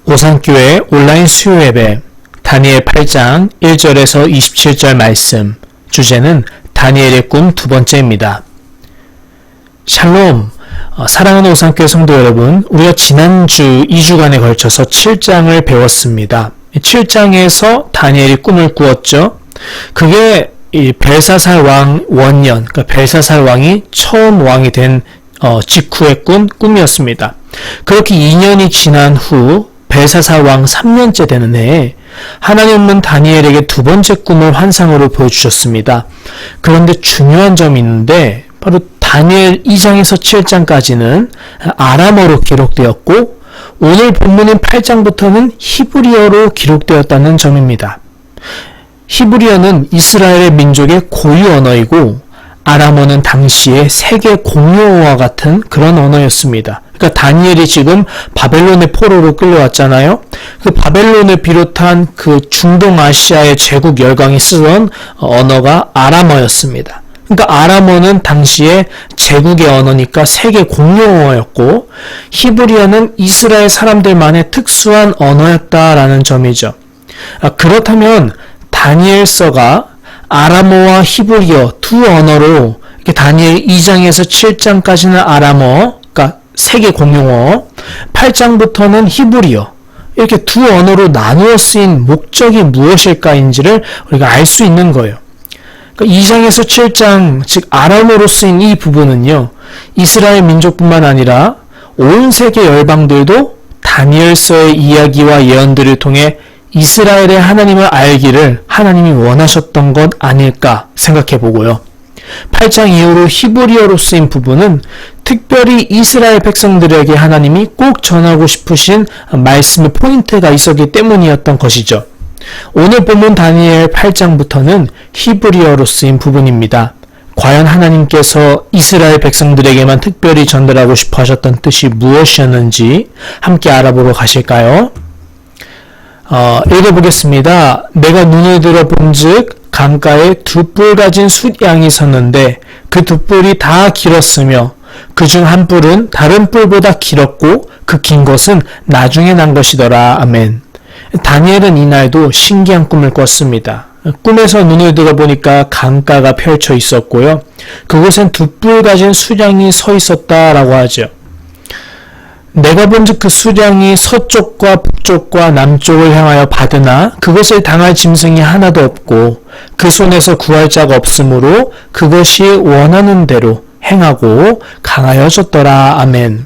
오산교회 온라인 수요예배 다니엘 8장 1절에서 27절 말씀, 주제는 다니엘의 꿈 두 번째입니다. 샬롬, 사랑하는 오산교회 성도 여러분, 우리가 지난주 2주간에 걸쳐서 7장을 배웠습니다. 7장에서 다니엘이 꿈을 꾸었죠. 그게 벨사살 왕 원년, 그러니까 벨사살 왕이 처음 왕이 된 직후에 꾼 꿈이었습니다. 그렇게 2년이 지난 후 벨사살 왕 3년째 되는 해에 하나님은 다니엘에게 두 번째 꿈을 환상으로 보여주셨습니다. 그런데 중요한 점이 있는데 바로 다니엘 2장에서 7장까지는 아람어로 기록되었고 오늘 본문인 8장부터는 히브리어로 기록되었다는 점입니다. 히브리어는 이스라엘의 민족의 고유 언어이고 아람어는 당시의 세계 공용어와 같은 그런 언어였습니다. 그러니까 다니엘이 지금 바벨론의 포로로 끌려왔잖아요. 그 바벨론을 비롯한 그 중동아시아의 제국 열강이 쓰던 언어가 아람어였습니다. 그러니까 아람어는 당시에 제국의 언어니까 세계 공용어였고 히브리어는 이스라엘 사람들만의 특수한 언어였다라는 점이죠. 그렇다면 다니엘서가 아람어와 히브리어 두 언어로 이렇게 다니엘 2장에서 7장까지는 아람어, 그러니까 세계 공용어, 8장부터는 히브리어, 이렇게 두 언어로 나누어 쓰인 목적이 무엇일까인지를 우리가 알 수 있는 거예요. 그러니까 2장에서 7장, 즉 아람어로 쓰인 이 부분은요, 이스라엘 민족뿐만 아니라 온 세계 열방들도 다니엘서의 이야기와 예언들을 통해 이스라엘의 하나님을 알기를 하나님이 원하셨던 것 아닐까 생각해 보고요. 8장 이후로 히브리어로 쓰인 부분은 특별히 이스라엘 백성들에게 하나님이 꼭 전하고 싶으신 말씀의 포인트가 있었기 때문이었던 것이죠. 오늘 본문 다니엘 8장부터는 히브리어로 쓰인 부분입니다. 과연 하나님께서 이스라엘 백성들에게만 특별히 전달하고 싶어 하셨던 뜻이 무엇이었는지 함께 알아보러 가실까요? 읽어보겠습니다. 내가 눈을 들어 본즉 강가에 두 뿔 가진 숫양이 섰는데 그 두 뿔이 다 길었으며 그중 한 뿔은 다른 뿔보다 길었고 그 긴 것은 나중에 난 것이더라. 아멘. 다니엘은 이날도 신기한 꿈을 꿨습니다. 꿈에서 눈을 들어보니까 강가가 펼쳐 있었고요. 그곳엔 두 뿔 가진 숫양이 서 있었다라고 하죠. 내가 본즉 그 수량이 서쪽과 북쪽과 남쪽을 향하여 받으나 그것을 당할 짐승이 하나도 없고 그 손에서 구할 자가 없으므로 그것이 원하는 대로 행하고 강하여졌더라. 아멘.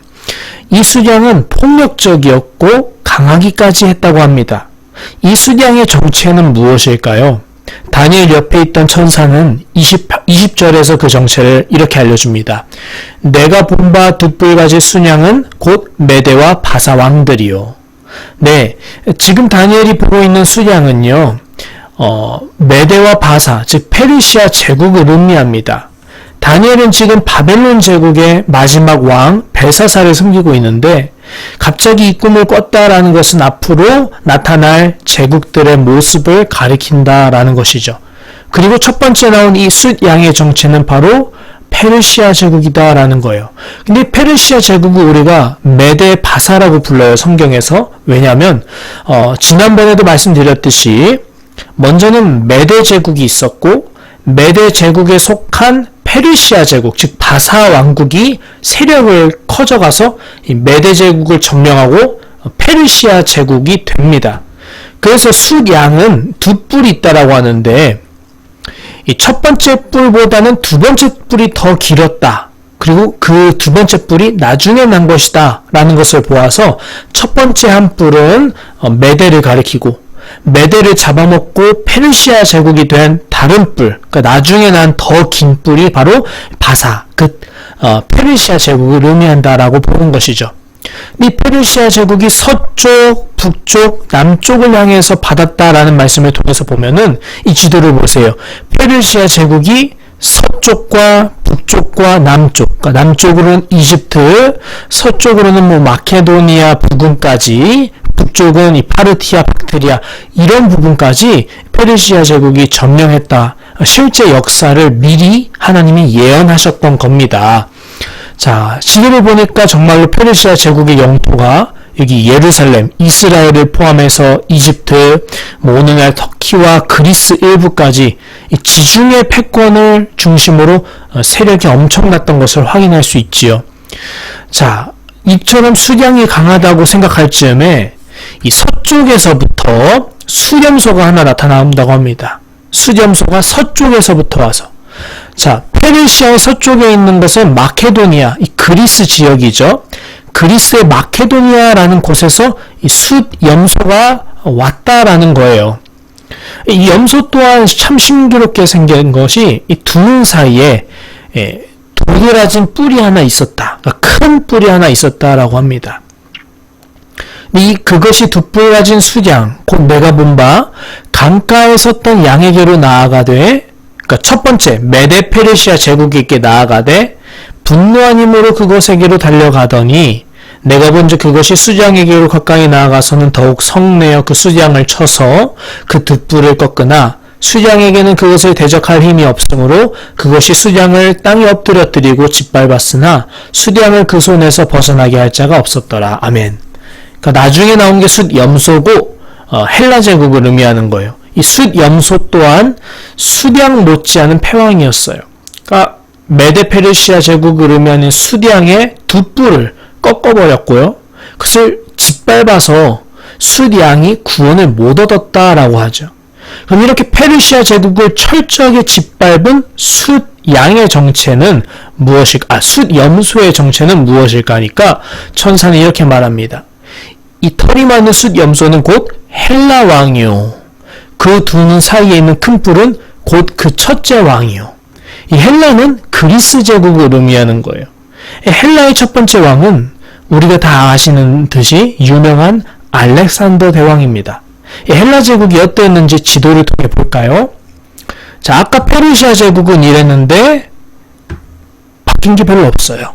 이 수량은 폭력적이었고 강하기까지 했다고 합니다. 이 수량의 정체는 무엇일까요? 다니엘 옆에 있던 천사는 20절에서 그 정체를 이렇게 알려줍니다. 내가 본 바 두 뿔 가지 순양은 곧 메대와 바사 왕들이요. 네, 지금 다니엘이 보고 있는 순양은요, 메대와 바사, 즉 페르시아 제국을 의미합니다. 다니엘은 지금 바벨론 제국의 마지막 왕 벨사살을 섬기고 있는데 갑자기 이 꿈을 꿨다라는 것은 앞으로 나타날 제국들의 모습을 가리킨다라는 것이죠. 그리고 첫 번째 나온 이 숫양의 정체는 바로 페르시아 제국이다라는 거예요. 근데 페르시아 제국을 우리가 메데 바사라고 불러요, 성경에서. 왜냐하면 지난번에도 말씀드렸듯이 먼저는 메데 제국이 있었고 메데 제국에 속한 페르시아 제국, 즉 바사 왕국이 세력을 커져가서 이 메데 제국을 점령하고 페르시아 제국이 됩니다. 그래서 숫양은 두 뿔이 있다라고 하는데 이 첫 번째 뿔보다는 두 번째 뿔이 더 길었다. 그리고 그 두 번째 뿔이 나중에 난 것이다 라는 것을 보아서 첫 번째 한 뿔은 메데를 가리키고 메데를 잡아먹고 페르시아 제국이 된 다른 뿔, 그러니까 나중에 난 더 긴 뿔이 바로 바사, 페르시아 제국을 의미한다라고 보는 것이죠. 이 페르시아 제국이 서쪽, 북쪽, 남쪽을 향해서 받았다라는 말씀을 통해서 보면은 이 지도를 보세요. 페르시아 제국이 서쪽과 북쪽과 남쪽, 그러니까 남쪽으로는 이집트, 서쪽으로는 마케도니아 부근까지, 북쪽은 이 파르티아, 박트리아 이런 부분까지 페르시아 제국이 점령했다. 실제 역사를 미리 하나님이 예언하셨던 겁니다. 자, 지도를 보니까 정말로 페르시아 제국의 영토가 여기 예루살렘, 이스라엘을 포함해서 이집트, 오늘날 터키와 그리스 일부까지 지중해 패권을 중심으로 세력이 엄청났던 것을 확인할 수 있지요. 자, 이처럼 수량이 강하다고 생각할 즈음에 이 서쪽에서부터 수렴소가 하나 나타난다고 합니다. 수렴소가 서쪽에서부터 와서, 자, 페르시아의 서쪽에 있는 것은 마케도니아, 이 그리스 지역이죠. 그리스의 마케도니아라는 곳에서 이 숫염소가 왔다라는 거예요. 이 염소 또한 참 신기롭게 생긴 것이 이 두 눈 사이에 도드라진 뿔이 하나 있었다. 그러니까 큰 뿔이 하나 있었다라고 합니다. 그것이 두뿔 가진 숫양, 곧 내가 본 바 강가에 섰던 양에게로 나아가되, 그러니까 첫 번째 메데 페르시아 제국에게 나아가되 분노한 힘으로 그곳에게로 달려가더니 내가 본즉 그것이 수장에게로 가까이 나아가서는 더욱 성내어 그 수장을 쳐서 그 뒷뿔을 꺾으나 수장에게는 그것을 대적할 힘이 없으므로 그것이 수장을 땅에 엎드려뜨리고 짓밟았으나 수장을 그 손에서 벗어나게 할 자가 없었더라. 아멘. 그러니까 나중에 나온 게 숫염소고 헬라 제국을 의미하는 거예요. 이 숫염소 또한 수량 못지않은 패왕이었어요. 그러니까 메데 페르시아 제국을 의미하는 수량의 두 뿔을 꺾어버렸고요. 그것을 짓밟아서 숫양이 구원을 못 얻었다라고 하죠. 그럼 이렇게 페르시아 제국을 철저하게 짓밟은 숫양의 정체는 무엇일까? 숫염소의 정체는 무엇일까 하니까 천사는 이렇게 말합니다. 이 털이 많은 숫염소는 곧 헬라 왕이요. 그 두 눈 사이에 있는 큰 뿔은 곧 그 첫째 왕이요. 이 헬라는 그리스 제국을 의미하는 거예요. 헬라의 첫 번째 왕은 우리가 다 아시는 듯이 유명한 알렉산더 대왕입니다. 헬라 제국이 어땠는지 지도를 통해 볼까요? 자, 아까 페르시아 제국은 이랬는데 바뀐 게 별로 없어요.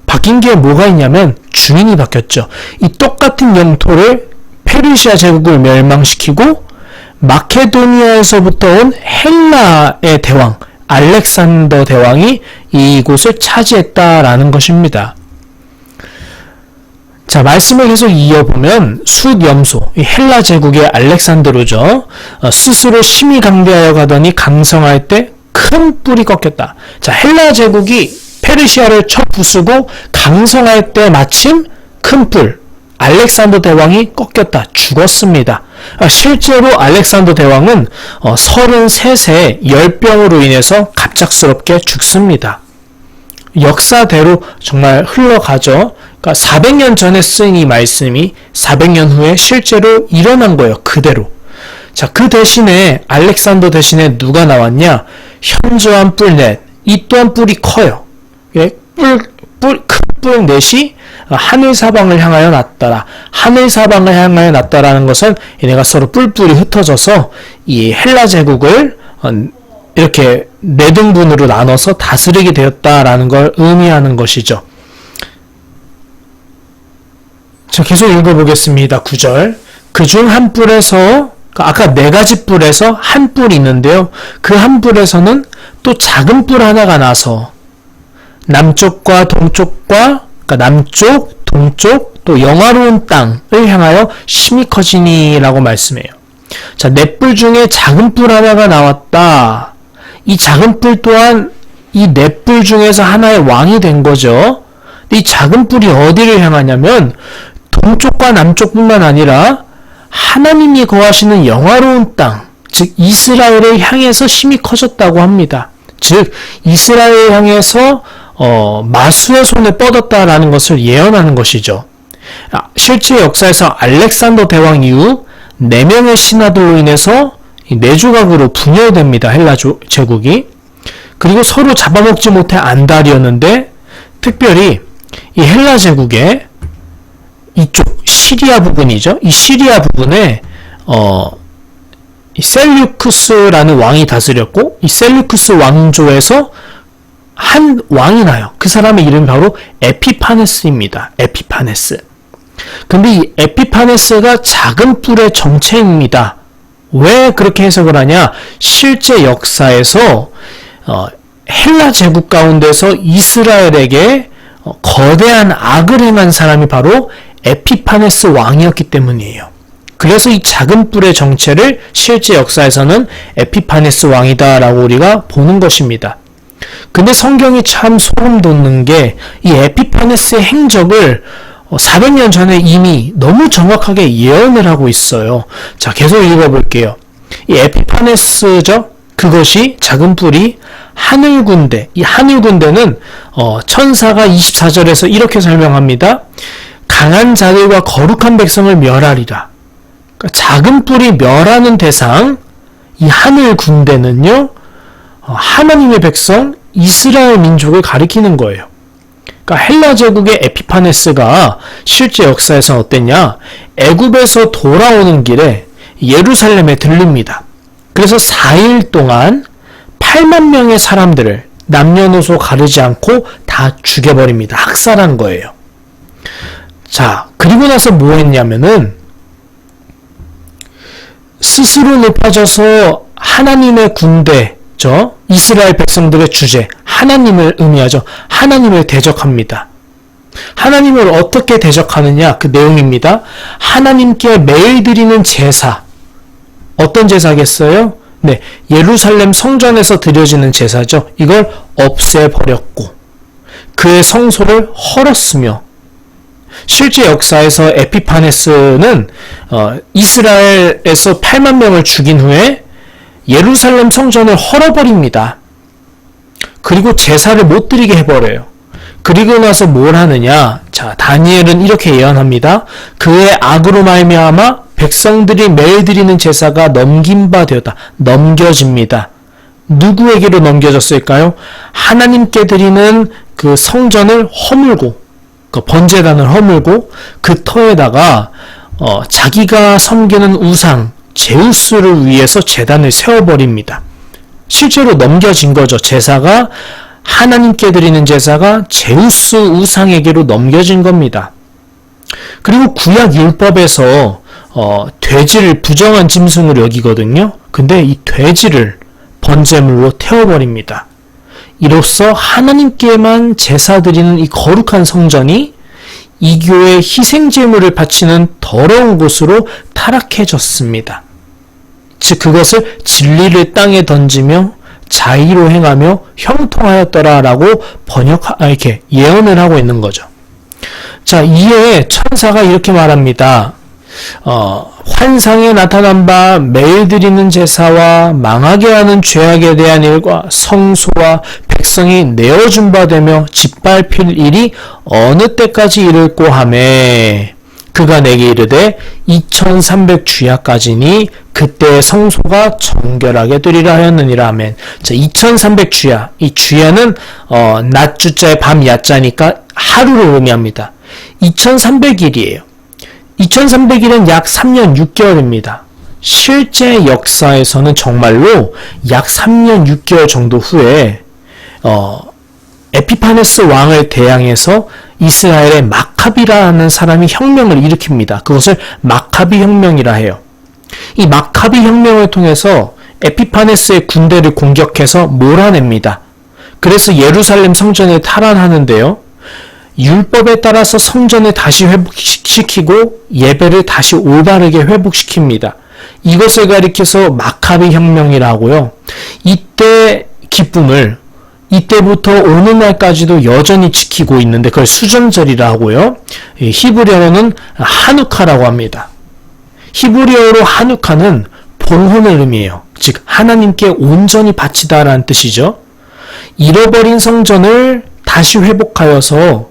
바뀐 게 뭐가 있냐면 주인이 바뀌었죠. 이 똑같은 영토를 페르시아 제국을 멸망시키고 마케도니아에서부터 온 헬라의 대왕 알렉산더 대왕이 이곳을 차지했다라는 것입니다. 자, 말씀을 계속 이어보면 숫염소, 이 헬라 제국의 알렉산드로죠. 스스로 심히 강대하여 가더니 강성할 때 큰 뿔이 꺾였다. 자, 헬라 제국이 페르시아를 쳐 부수고 강성할 때 마침 큰 뿔, 알렉산더 대왕이 꺾였다. 죽었습니다. 실제로 알렉산더 대왕은 33세 열병으로 인해서 갑작스럽게 죽습니다. 역사대로 정말 흘러가죠. 그러니까 400년 전에 쓴 이 말씀이 400년 후에 실제로 일어난 거예요. 그대로. 자, 그 대신에 알렉산더 대신에 누가 나왔냐? 현저한 뿔넷. 이 또한 뿔이 커요. 큰 뿔 넷이 하늘 사방을 향하여 났더라. 하늘 사방을 향하여 났다라는 것은 얘네가 서로 뿔뿔이 흩어져서 이 헬라 제국을 이렇게 네 등분으로 나눠서 다스리게 되었다라는 걸 의미하는 것이죠. 자, 계속 읽어보겠습니다. 9절. 그중 한 뿔에서, 아까 네 가지 뿔에서 한 뿔이 있는데요. 그 한 뿔에서는 또 작은 뿔 하나가 나서 남쪽과 동쪽과, 그러니까 남쪽, 동쪽, 또 영화로운 땅을 향하여 심히 커지니라고 말씀해요. 자, 네 뿔 중에 작은 뿔 하나가 나왔다. 이 작은 뿔 또한 이 네 뿔 중에서 하나의 왕이 된 거죠. 이 작은 뿔이 어디를 향하냐면 동쪽과 남쪽뿐만 아니라 하나님이 거하시는 영화로운 땅, 즉 이스라엘을 향해서 심히 커졌다고 합니다. 즉 이스라엘을 향해서 마수의 손에 뻗었다라는 것을 예언하는 것이죠. 실제 역사에서 알렉산더 대왕 이후 4명의 신하들로 인해서 네 조각으로 분열됩니다. 헬라 제국이. 그리고 서로 잡아먹지 못해 안달이었는데 특별히 이 헬라 제국의 이쪽 시리아 부분이죠. 이 시리아 부분에 이 셀류쿠스라는 왕이 다스렸고 이 셀류쿠스 왕조에서 한 왕이 나요. 그 사람의 이름이 바로 에피파네스입니다. 에피파네스. 근데 이 에피파네스가 작은 뿔의 정체입니다. 왜 그렇게 해석을 하냐? 실제 역사에서 헬라 제국 가운데서 이스라엘에게 거대한 악을 행한 사람이 바로 에피파네스 왕이었기 때문이에요. 그래서 이 작은 뿔의 정체를 실제 역사에서는 에피파네스 왕이다라고 우리가 보는 것입니다. 근데 성경이 참 소름 돋는 게 이 에피파네스의 행적을 400년 전에 이미 너무 정확하게 예언을 하고 있어요. 자, 계속 읽어볼게요. 이 에피파네스죠? 그것이 작은 뿔이 하늘군대, 이 하늘군대는 천사가 24절에서 이렇게 설명합니다. 강한 자들과 거룩한 백성을 멸하리라. 그러니까 작은 뿔이 멸하는 대상, 이 하늘군대는요, 하나님의 백성 이스라엘 민족을 가리키는 거예요. 그러니까 헬라 제국의 에피파네스가 실제 역사에서 어땠냐? 애굽에서 돌아오는 길에 예루살렘에 들릅니다. 그래서 4일 동안 8만 명의 사람들을 남녀노소 가르지 않고 다 죽여버립니다. 학살한 거예요. 자, 그리고 나서 뭐 했냐면은 스스로 높아져서 하나님의 군대죠. 이스라엘 백성들의 주제, 하나님을 의미하죠. 하나님을 대적합니다. 하나님을 어떻게 대적하느냐? 그 내용입니다. 하나님께 매일 드리는 제사. 어떤 제사겠어요? 네, 예루살렘 성전에서 드려지는 제사죠. 이걸 없애버렸고 그의 성소를 헐었으며, 실제 역사에서 에피파네스는 이스라엘에서 8만 명을 죽인 후에 예루살렘 성전을 헐어버립니다. 그리고 제사를 못 드리게 해버려요. 그리고 나서 뭘 하느냐? 자, 다니엘은 이렇게 예언합니다. 그의 악으로 말미암아 백성들이 매일 드리는 제사가 넘긴 바 되었다. 넘겨집니다. 누구에게로 넘겨졌을까요? 하나님께 드리는 그 성전을 허물고, 그 번제단을 허물고 그 터에다가 자기가 섬기는 우상 제우스를 위해서 제단을 세워버립니다. 실제로 넘겨진 거죠. 제사가, 하나님께 드리는 제사가 제우스 우상에게로 넘겨진 겁니다. 그리고 구약 율법에서 돼지를 부정한 짐승으로 여기거든요. 근데 이 돼지를 번제물로 태워버립니다. 이로써 하나님께만 제사 드리는 이 거룩한 성전이 이교의 희생제물을 바치는 더러운 곳으로 타락해졌습니다. 즉 그것을 진리를 땅에 던지며 자의로 행하며 형통하였더라라고 이렇게 예언을 하고 있는 거죠. 자, 이에 천사가 이렇게 말합니다. 환상에 나타난 바 매일 드리는 제사와 망하게 하는 죄악에 대한 일과 성소와 백성이 내어준 바 되며 짓밟힐 일이 어느 때까지 이를꼬 하매 그가 내게 이르되 2300주야까지니 그때 성소가 정결하게 되리라 하였느니라. 아멘. 자, 2300주야. 이 주야는 낮 주자에 밤 야자니까 하루를 의미합니다. 2300일이에요. 2300일은 약 3년 6개월입니다. 실제 역사에서는 정말로 약 3년 6개월 정도 후에 에피파네스 왕을 대항해서 이스라엘의 마카비라는 사람이 혁명을 일으킵니다. 그것을 마카비 혁명이라 해요. 이 마카비 혁명을 통해서 에피파네스의 군대를 공격해서 몰아냅니다. 그래서 예루살렘 성전을 탈환하는데요. 율법에 따라서 성전을 다시 회복시키고 예배를 다시 올바르게 회복시킵니다. 이것을 가리켜서 마카비 혁명이라고요. 이때 기쁨을 이때부터 오늘날까지도 여전히 지키고 있는데 그걸 수전절이라 하고요. 히브리어로는 하누카라고 합니다. 히브리어로 하누카는 봉헌을 의미해요. 즉 하나님께 온전히 바치다라는 뜻이죠. 잃어버린 성전을 다시 회복하여서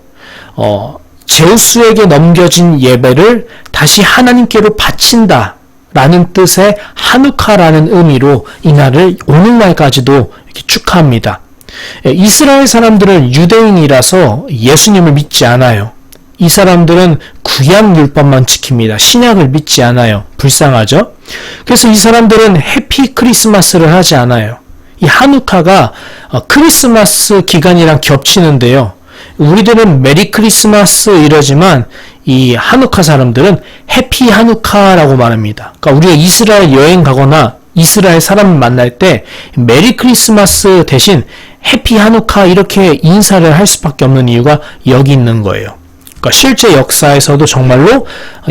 제우스에게 넘겨진 예배를 다시 하나님께로 바친다 라는 뜻의 하누카라는 의미로 이날을 오늘날까지도 이렇게 축하합니다. 이스라엘 사람들은 유대인이라서 예수님을 믿지 않아요. 이 사람들은 구약 율법만 지킵니다. 신약을 믿지 않아요. 불쌍하죠? 그래서 이 사람들은 해피 크리스마스를 하지 않아요. 이 하누카가 크리스마스 기간이랑 겹치는데요. 우리들은 메리 크리스마스 이러지만 이 하누카 사람들은 해피 하누카라고 말합니다. 그러니까 우리가 이스라엘 여행 가거나 이스라엘 사람 만날 때 메리 크리스마스 대신 해피 하누카 이렇게 인사를 할 수밖에 없는 이유가 여기 있는 거예요. 그러니까 실제 역사에서도 정말로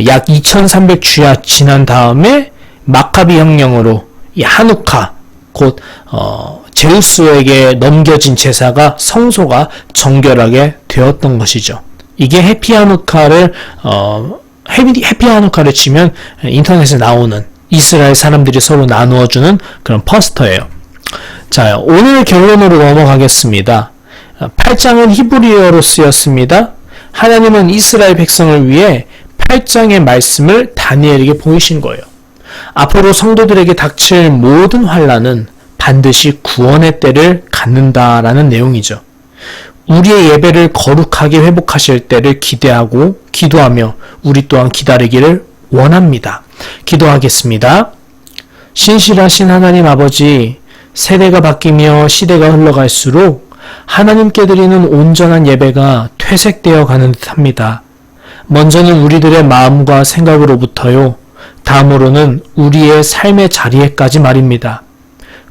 약 2300주야 지난 다음에 마카비 혁명으로 이 하누카, 곧 제우스에게 넘겨진 제사가 성소가 정결하게 되었던 것이죠. 이게 해피 하누카를 치면 인터넷에 나오는 이스라엘 사람들이 서로 나누어주는 그런 포스터예요. 자, 오늘 결론으로 넘어가겠습니다. 8장은 히브리어로 쓰였습니다. 하나님은 이스라엘 백성을 위해 8장의 말씀을 다니엘에게 보이신 거예요. 앞으로 성도들에게 닥칠 모든 환난은 반드시 구원의 때를 갖는다라는 내용이죠. 우리의 예배를 거룩하게 회복하실 때를 기대하고 기도하며 우리 또한 기다리기를 원합니다. 기도하겠습니다. 신실하신 하나님 아버지, 세대가 바뀌며 시대가 흘러갈수록 하나님께 드리는 온전한 예배가 퇴색되어 가는 듯합니다. 먼저는 우리들의 마음과 생각으로부터요. 다음으로는 우리의 삶의 자리에까지 말입니다.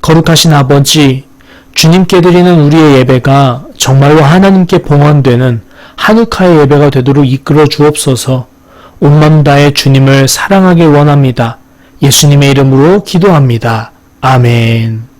거룩하신 아버지, 주님께 드리는 우리의 예배가 정말로 하나님께 봉헌되는 하누카의 예배가 되도록 이끌어 주옵소서. 온맘 다해 주님을 사랑하길 원합니다. 예수님의 이름으로 기도합니다. 아멘.